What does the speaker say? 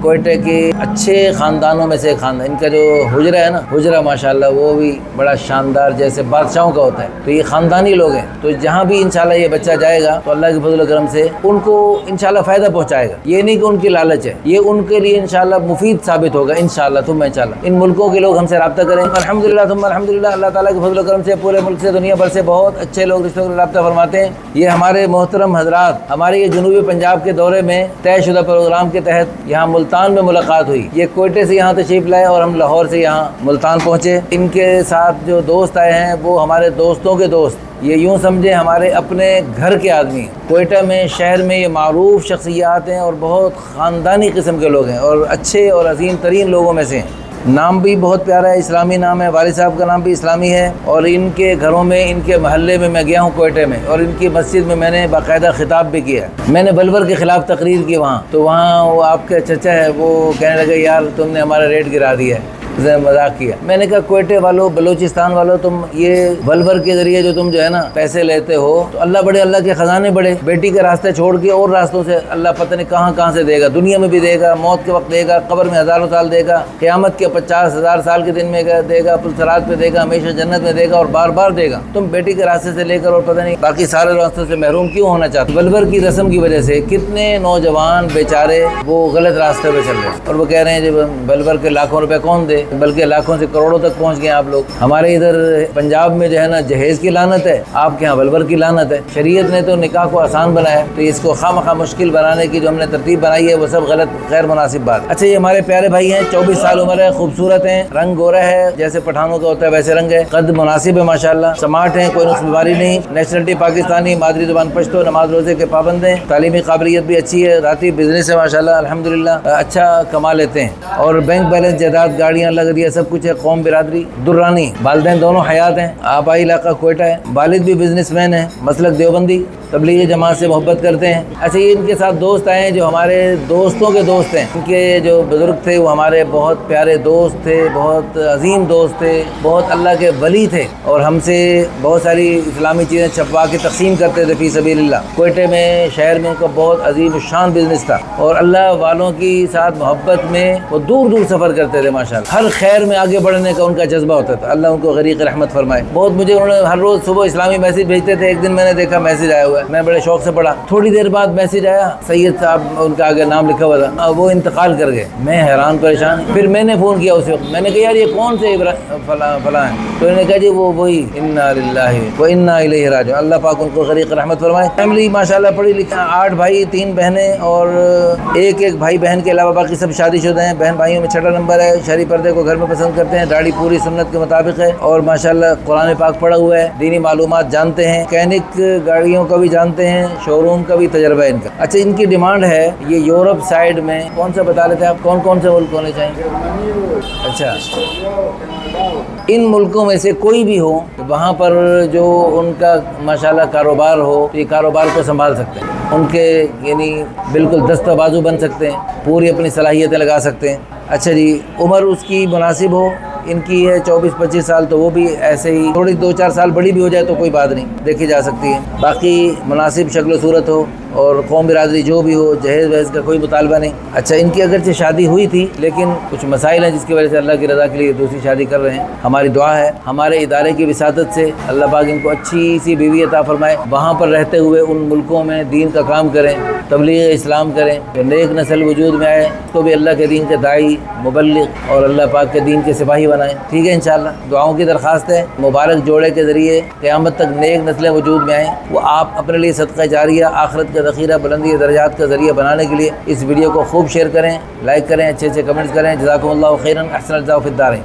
کوئٹے کے اچھے خاندانوں میں سے ایک خاندان، ان کا جو حجرہ ہے نا، حجرہ ماشاءاللہ وہ بھی بڑا شاندار جیسے بادشاہوں کا ہوتا ہے، تو یہ خاندانی لوگ ہیں، تو جہاں بھی انشاءاللہ یہ بچہ جائے گا تو اللہ کے فضل و کرم سے ان کو انشاءاللہ فائدہ پہنچائے گا۔ یہ نہیں کہ ان کی لالچ ہے، یہ ان کے لیے انشاءاللہ مفید ثابت ہوگا انشاءاللہ ثم انشاءاللہ۔ ان ملکوں کے لوگ ہم سے رابطہ کریں الحمدللہ ثم الحمدللہ، اللہ تعالیٰ کے فضل و کرم سے پورے ملک سے دنیا بھر سے بہت اچھے لوگ رشتوں کا رابطہ فرماتے ہیں۔ یہ ہمارے محترم حضرات ہمارے یہ جنوبی پنجاب کے دورے میں طے شدہ پروگرام کے تحت یہاں ملتان میں ملاقات ہوئی، یہ کوئٹے سے یہاں تشریف لائے اور ہم لاہور سے یہاں ملتان پہنچے۔ ان کے ساتھ جو دوست آئے ہیں وہ ہمارے دوستوں کے دوست، یہ یوں سمجھیں ہمارے اپنے گھر کے آدمی ہیں۔ کوئٹہ میں شہر میں یہ معروف شخصیات ہیں اور بہت خاندانی قسم کے لوگ ہیں اور اچھے اور عظیم ترین لوگوں میں سے ہیں۔ نام بھی بہت پیارا ہے، اسلامی نام ہے، والد صاحب کا نام بھی اسلامی ہے، اور ان کے گھروں میں ان کے محلے میں گیا ہوں کوئٹے میں، اور ان کی مسجد میں نے باقاعدہ خطاب بھی کیا۔ میں نے بلور کے خلاف تقریر کی وہاں، تو وہاں وہ آپ کے چچا ہے وہ کہنے لگے یار تم نے ہمارا ریٹ گرا دیا ہے، مذاق کیا۔ میں نے کہا کوئٹے والوں، بلوچستان والوں، تم یہ بلور کے ذریعے جو تم جو ہے نا پیسے لیتے ہو تو اللہ بڑے، اللہ کے خزانے بڑے، بیٹی کے راستے چھوڑ کے اور راستوں سے اللہ پتہ نہیں کہاں سے دے گا، دنیا میں بھی دے گا، موت کے وقت دے گا، قبر میں ہزاروں سال دے گا، قیامت کے 50,000 سال کے دن میں دے گا، پلسرات پہ دے گا، ہمیشہ جنت میں دے گا اور بار بار دے گا۔ تم بیٹی کے راستے سے لے کر اور پتہ نہیں باقی سارے راستوں سے محروم کیوں ہونا چاہتے؟ بلور کی رسم کی وجہ سے کتنے نوجوان بیچارے وہ غلط راستے پہ چل رہے ہیں، اور وہ کہہ رہے ہیں جب بلور کے لاکھوں روپے کون دے، بلکہ لاکھوں سے کروڑوں تک پہنچ گئے آپ لوگ۔ ہمارے ادھر پنجاب میں جو ہے نا جہیز کی لعنت ہے، آپ کے ہاں بلور کی لعنت ہے۔ شریعت نے تو نکاح کو آسان بنایا، تو اس کو خواہ مشکل بنانے کی جو ہم نے ترتیب بنائی ہے وہ سب غلط، غیر مناسب بات۔ اچھا یہ ہمارے پیارے بھائی ہیں، 24 سال عمر ہے، خوبصورت ہیں، رنگ گورا ہے جیسے پٹھانوں کا ہوتا ہے ویسے رنگ ہے، قد مناسب ہے ماشاءاللہ، سمارٹ ہیں، کوئی نقص بیماری نہیں، نیشنلٹی پاکستانی، مادری زبان پشتو، نماز روزے کے پابند ہیں، تعلیمی قابلیت بھی اچھی ہے، ذاتی بزنس ہے ماشاءاللہ الحمدللہ، اچھا کما لیتے ہیں، اور بینک بیلنس، جائیداد، گاڑیاں لگ رہی ہے، سب کچھ ہے۔ قوم برادری درانی، والدین دونوں حیات ہیں، آبائی علاقہ کوئٹہ ہے، والد بھی بزنس مین ہیں، مسلک دیوبندی، تبلیغ جماعت سے محبت کرتے ہیں۔ اچھا یہ ان کے ساتھ دوست آئے ہیں جو ہمارے دوستوں کے دوست ہیں، ان کے جو بزرگ تھے وہ ہمارے بہت پیارے دوست تھے، بہت عظیم دوست تھے، بہت اللہ کے ولی تھے، اور ہم سے بہت ساری اسلامی چیزیں چھپوا کے تقسیم کرتے تھے فی سبیل اللہ۔ کوئٹے میں شہر میں ان کا بہت عظیم الشان بزنس تھا، اور اللہ والوں کی ساتھ محبت میں وہ دور دور سفر کرتے تھے ماشاءاللہ، ہر خیر میں آگے بڑھنے کا ان کا جذبہ ہوتا تھا، اللہ ان کو غریق رحمت فرمائے۔ بہت مجھے انہوں نے ہر روز صبح اسلامی میسج بھیجتے تھے، ایک دن میں نے دیکھا میسج آیا ہوا ہے، میں بڑے شوق سے پڑھا، تھوڑی دیر بعد میسج آیا سید صاحب، ان کا آگے نام لکھا ہوا تھا، وہ انتقال کر گئے۔ میں حیران پریشان، پھر میں نے فون کیا اس وقت، میں نے کہا یار یہ کون سے فلاں ہیں، تو انہوں نے کہا جی وہ وہی انا للہ و انا الیہ راجعون، اللہ پاک ان کو غریق رحمت فرمائے۔ فیملی ماشاءاللہ پڑھی لکھی، 8 بھائی 3 بہنیں، اور ایک بھائی بہن کے علاوہ باقی سب شادی شدہ ہیں، بہن بھائیوں میں 6 نمبر ہے، شرعی پردے کو گھر میں پسند کرتے ہیں، داڑھی پوری سنت کے مطابق ہے، اور ماشاءاللہ قرآن پاک پڑھا ہوا ہے، دینی معلومات جانتے ہیں، مکینک گاڑیوں کا بھی جانتے ہیں، شو روم کا بھی تجربہ ہے ان کا۔ اچھا ان کی ڈیمانڈ ہے یہ یورپ سائڈ میں کون سا بتا لیتے ہیں آپ، کون سے ملک ہونے چاہیں گے؟ اچھا ان ملکوں میں سے کوئی بھی ہو وہاں پر جو ان کا ماشاءاللہ کاروبار ہو تو یہ کاروبار کو سنبھال سکتے ہیں، ان کے یعنی بالکل دست بازو بن سکتے ہیں، پوری اپنی صلاحیتیں لگا سکتے ہیں۔ اچھا جی عمر اس کی مناسب ہو، ان کی ہے 24-25 سال، تو وہ بھی ایسے ہی تھوڑی 2-4 سال بڑی بھی ہو جائے تو کوئی بات نہیں، دیکھی جا سکتی ہے، باقی مناسب شکل و صورت ہو، اور قوم برادری جو بھی ہو، جہیز وہیز کا کوئی مطالبہ نہیں۔ اچھا ان کی اگرچہ شادی ہوئی تھی لیکن کچھ مسائل ہیں جس کی وجہ سے اللہ کی رضا کے لیے دوسری شادی کر رہے ہیں، ہماری دعا ہے ہمارے ادارے کی وساطت سے اللہ پاک ان کو اچھی سی بیوی عطا فرمائے، وہاں پر رہتے ہوئے ان ملکوں میں دین کا کام کریں، تبلیغ اسلام کریں، جو نیک نسل وجود میں آئے اس کو بھی اللہ کے دین کے داعی، مبلغ اور اللہ پاک کے دین کے سپاہی بنائیں۔ ٹھیک ہے انشاءاللہ دعاؤں کی درخواست ہے، مبارک جوڑے کے ذریعے قیامت تک نیک نسلیں وجود میں آئیں، وہ آپ اپنے لیے صدقہ جاریہ، آخرت کا ذخیرہ، بلندی درجات کا ذریعہ بنانے کے لیے اس ویڈیو کو خوب شیئر کریں، لائک کریں، اچھے کمنٹس کریں۔ جزاکم اللہ خیرا، احسن الجزاء فی الدارین۔